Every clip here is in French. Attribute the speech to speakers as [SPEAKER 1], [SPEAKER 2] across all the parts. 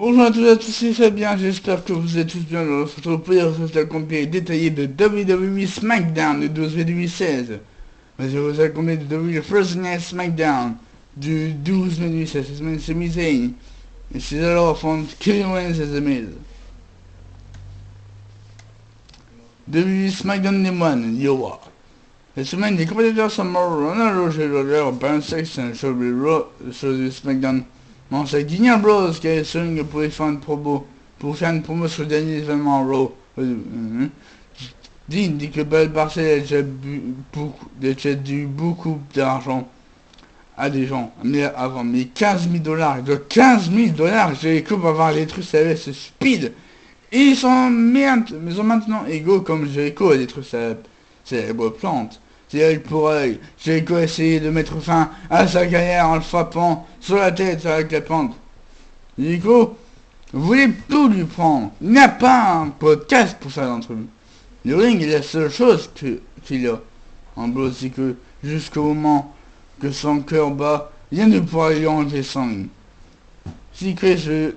[SPEAKER 1] Bonjour à tous et à tous, c'est Fabien, j'espère que vous êtes tous bien. On se retrouve pour le résultat complet et détaillé de WWE SmackDown du 12 février 2016. Mais je vous ai complet de WWE First Night SmackDown du 12 mai 2016. Cette semaine c'est Zayn. Et c'est alors affronte Kevin Owens et The Miz. WWE SmackDown des moines, Yowa. Cette semaine, les compétiteurs sont morts. Ronald Roger Roger, Ben Sexton, sur le SmackDown. Bon, c'est Guignard Bros qui est seul pour faire une promo, pour faire une promo sur le dernier événement Raw. Dean dit que Belle Barcel a déjà dû beaucoup d'argent à des gens. Mais avant, mais 15 000 dollars, de 15 000 dollars, j'ai cru avoir les trucs, ça avait ce speed. Et ils sont maintenant égaux comme Jericho a détruit sa célèbre plante. C'est œil pour œil. Jericho a essayé de mettre fin à sa carrière en le frappant sur la tête avec la plante. Jericho voulait tout lui prendre. Il n'y a pas un podcast pour ça d'entre eux. Le ring est la seule chose qu'il a. En gros, c'est que jusqu'au moment que son cœur bat, rien ne pourra lui enlever son ring. Si que je...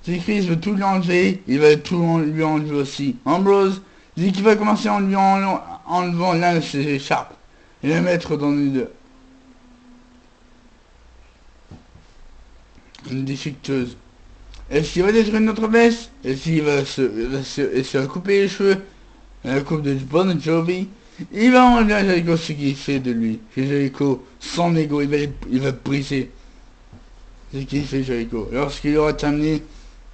[SPEAKER 1] Si Chris veut tout lui enlever, il va tout lui enlever aussi. Ambrose dit qu'il va commencer en lui enlevant l'un de ses écharpes et le mettre dans une défectueuse. Est-ce qu'il va détruire notre veste? Est-ce qu'il va se couper les cheveux? La coupe de Bon Jovi? Il va enlever à Jericho ce qu'il fait de lui. Chez Jericho, son ego, il va briser ce qu'il fait Jericho. Lorsqu'il aura terminé,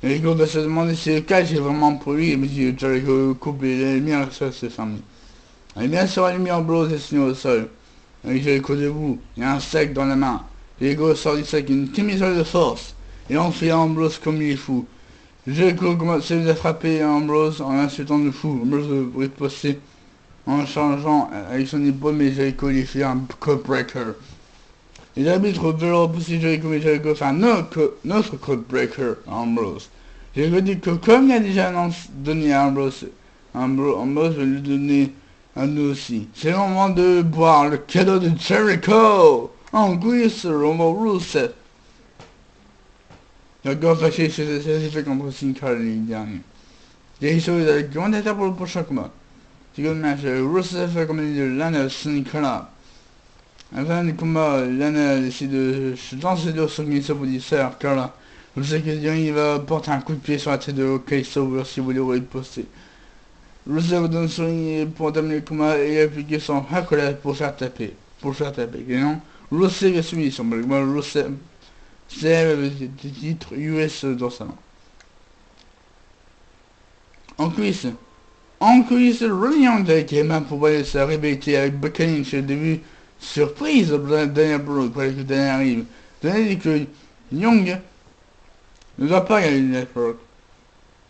[SPEAKER 1] Jericho va se demander si le catch est vraiment pour lui, et me dit Jericho coupe les lumières, ça c'est fermé. Et bien sûr, la lumière Ambrose est signée au sol. Avec Jericho debout, il y a un sac dans la main. Jericho sort du sac une camisole de force, et enfile Ambrose comme il est fou. Jericho commence à frapper Ambrose en insultant le fou. Ambrose riposter en changeant avec son épaule, mais Jericho lui fait un code breaker. Et l'arbitre veut repousser Jericho, mais Jericho fait un autre code breaker à Ambrose. Jericho dit que comme il a déjà donné à Ambrose, Ambrose va lui donner à nous aussi. C'est le moment de boire le cadeau de Jericho en glisse Romo Rusev. Jericho fâché s'est fait contre Sin Cara l'année dernière. Jericho est avec commentateur pour le prochain combat. Second match, Rusev a commandé de Lana Sin Cara. Avant le combat, Lana décide de se lancer sur son glisseur Cara. Vous savez qu'il va porter un coup de pied sur la tête de OK Sauber si vous voulez riposter. Rusev donne son ligne pour terminer le combat et appliquer son accolade pour faire taper. Et non, Rusev est soumis sur le combat. Rusev avec des titres US dans sa main. En coulisses, Ronnie Young a été aimé pour voir sa rivalité avec Becky Lynch au début. Surprise de Daniel Brooke, pour que Daniel arrive. Daniel dit que Young ne doit pas gagner le network.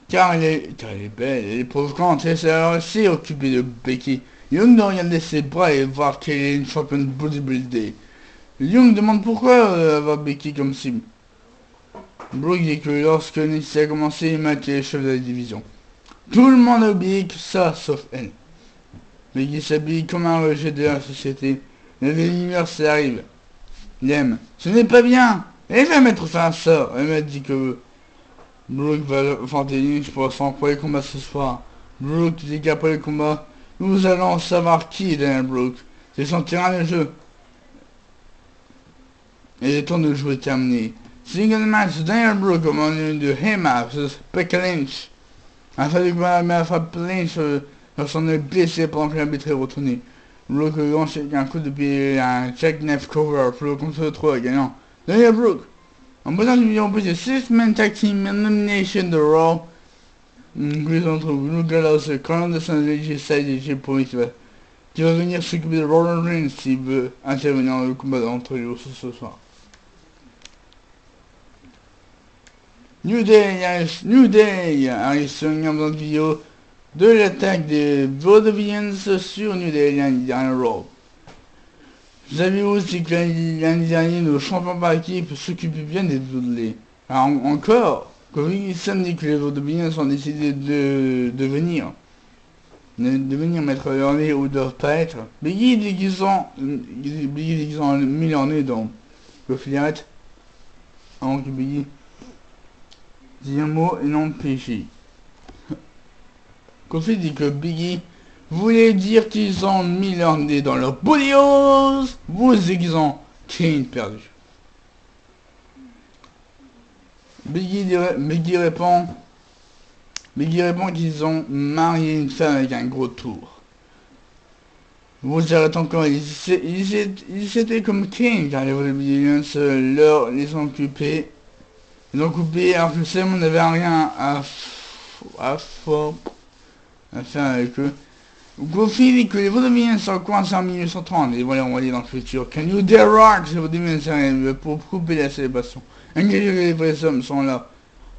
[SPEAKER 1] Car elle est belle, elle est provocante, et ça a aussi occupé de Becky. Young doit regarder ses bras et voir qu'elle est une championne bodybuildée. Young demande pourquoi avoir Becky comme cible. Brooke dit que lorsque Nancy a commencé, il m'a été chef de la division. Tout le monde a oublié que ça, sauf elle. Becky s'habille comme un rejet de la société. L'anniversaire arrive. Il aime. Ce n'est pas bien. Elle va mettre fin à ça. Elle m'a dit que Brooke va affronter Lynch pour son premier combat ce soir. Brooke dit qu'après le combat, nous allons savoir qui est Daniel Brooke. C'est son terrain de jeu. Et le temps de jouer est terminé. Single match, Daniel Brooke au moment de Hema versus Becky Lynch. Afin de combat, mais a frappé Lynch sur son œil blessé pendant que l'arbitre est retourné. Brooke enchaîne un coup de pied et un jackknife cover pour le contre 3 gagnant. Daniel Brooke. En besoin d'une vidéo en plus de 6-man tag team elimination de Raw. Nous entre Blue Gallows et Colin de Saint-Léger, Side et Jay Promis qui va venir s'occuper de Roman Reigns s'il veut intervenir dans le combat entre eux ce soir. New Day arrive sur une grande vidéo de l'attaque des Vaudevians sur New Day dans Raw. Vous savez aussi que l'année dernière, nos champions par équipe s'occupaient bien des Dudley. Alors encore, Kofi Kingston dit que les Vaudevians ont décidé de venir. de venir mettre leur nez où ils doivent pas être. Biggie déguisant mis leur nez dans Kofi arrête avant que Biggie dise un mot et non péché. Kofi dit que Biggie voulait dire qu'ils ont mis leur nez dans leur boulios, vous aiguisant Kane perdu. Biggie répond qu'ils ont marié une femme avec un gros tour. Vous arrêtez encore, ils étaient comme Kane car les Williams les ont coupés. Ils ont coupé alors que Simon n'avait rien à faire avec eux. Kofi dit que les Vaudeviens sont coincés en 1930 et voilà on va dire dans le futur. Can you dare rock les Vaudeviens arrivent pour couper la célébration. Engagez que les vrais hommes sont là.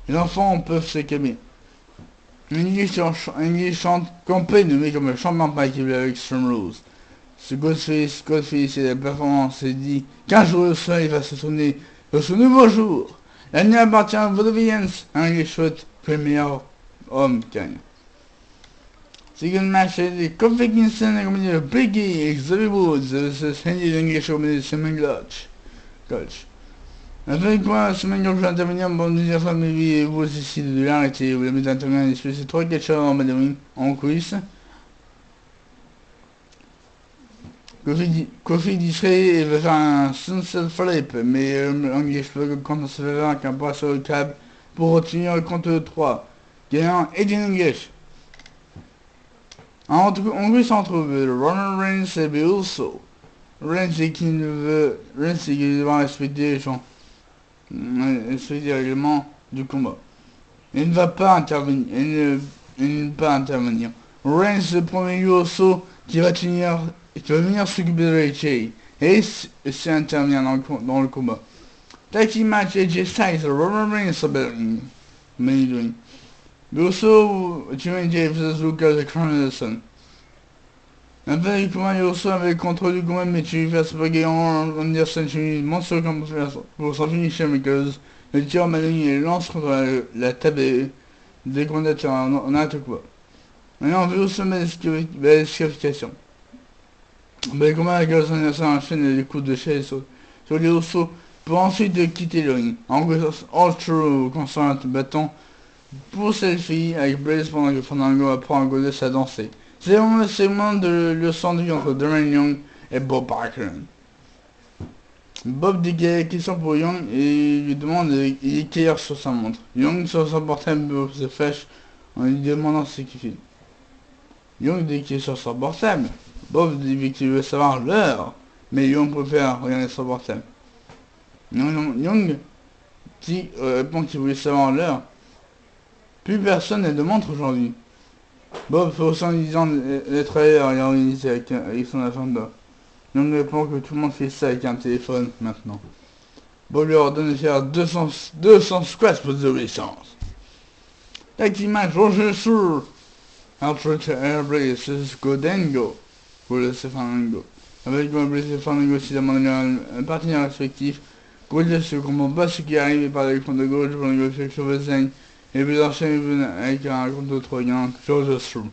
[SPEAKER 1] Les enfants peuvent se calmer. English chante campé nommé comme le champion par équipe avec Extreme Rules. Ce Ghostface c'est la performance et dit qu'un jour le soleil va se tourner sur ce nouveau jour. L'année appartient à Vaudeviens, un English souhaite que le meilleur homme gagne. Second match est Kofi Kingston accompagné de Biggie et Xavier Woods, se scène d'English accompagné de Simon Gotch. Avec quoi, Simon Gotch va intervenir pour nous dire famille et vous aussi de l'arrêter, vous l'avez intervenir et c'est 3 catcheurs en Madrid en coulisses. Kofi distrait et veut faire un sunset flip, mais English peut quand on se fait vaincre un bras sur le câble pour retenir le compte de 3. Gagnant Eddie English. En Hongrie s'en trouve Roman Reigns et Big Uso. Reigns c'est qu'il devra respecter les gens. Respecter les règlements du combat. Il ne va pas intervenir. Reigns le premier Uso qui va venir s'occuper de AJ. Et c'est intervenir dans le combat. Tag team match AJ Styles, Roman Reigns sur Belling. Uso, Jimmy J vs Lucas et Crown Anderson. Après le combat, Uso avait le contrôle du combat, mais tu fais ce gagnant Anderson, tu montes sur le combat pour s'en finisher because le tir Maloney et lance contre la table des condamnateurs en arrête le combat. Maintenant, Uso met la disqualification. Après le combat, Anderson enchaîne les coups de chaise sur les Uso pour ensuite quitter le ring. En gros, All True constant battant pour selfie avec Blaze pendant que Fandango apprend à Goddess à danser. C'est vraiment le segment de le sandwich entre Darren Young et Bob Backlund. Bob dit qu'il y a des questions pour Young et lui demande il est quelle heure sur sa montre. Young sur son portable se fâche en lui demandant ce qu'il fait. Young dit qu'il est sur son portable. Bob dit qu'il veut savoir l'heure, mais Young préfère regarder son portable. Young répond qu'il voulait savoir l'heure. Plus personne ne demande aujourd'hui. Bob fait aussi en disant d'être ailleurs et organisé avec son agenda. Young répond que tout le monde fait ça avec un téléphone maintenant. Bob lui ordonne de faire 200 squats pour désobéissance. Tag team match Roger sur Ultra Airblaze c'est Godengo pour le Fandango. Avec Blaze et Fandango aussi demandé un partenaire respectif. Goldust se comprend pas ce qui arrive par le compte de gauche pour négocier sur Vesagne. Et puis enchaîne avec un compte de 3 gains, George Through.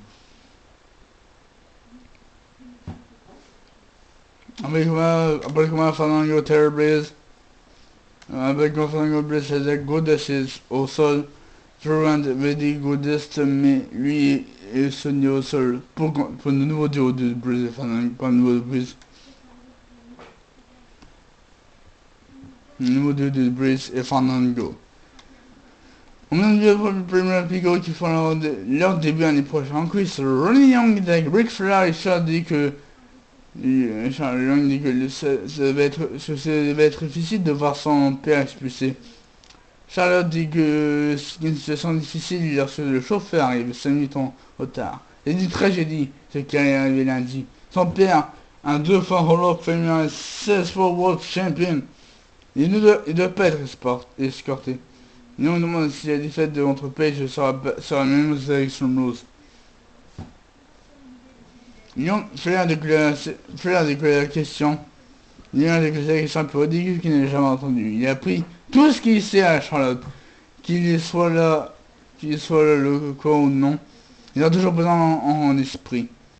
[SPEAKER 1] Après le combat, Fandango Terror Blaze. Avec Fandango Blaze, c'est Goddess au sol. Through avait dit Goddess, mais lui et Sonny au sol. Pour le nouveau duo de Blaze et Fandango, pas le nouveau de Blaze. Le nouveau duo de Blaze et Fandango. On a vu le premier Pico qui font leur début l'année prochaine. En quiz, Ronnie Young avec Ric Flair et Charles dit que Young dit que ça devait être difficile de voir son père expulsé. Charlotte dit que c'est une situation difficile lorsque le chauffeur arrive 5 minutes en retard. Et dit tragédie, ce qui est arrivé lundi. Son père, un 2 fois Hall of Famer, 16 fois World Champion, il ne doit pas être escorté. Young demande si la défaite de contre Page sera même avec son Rose. Young Flair déclare la question. Young a déclaré la question un peu ridicule qu'il n'a jamais entendu. Il a appris tout ce qu'il sait à Charlotte. Qu'il soit là le quoi ou non. Ils ont toujours besoin en esprit.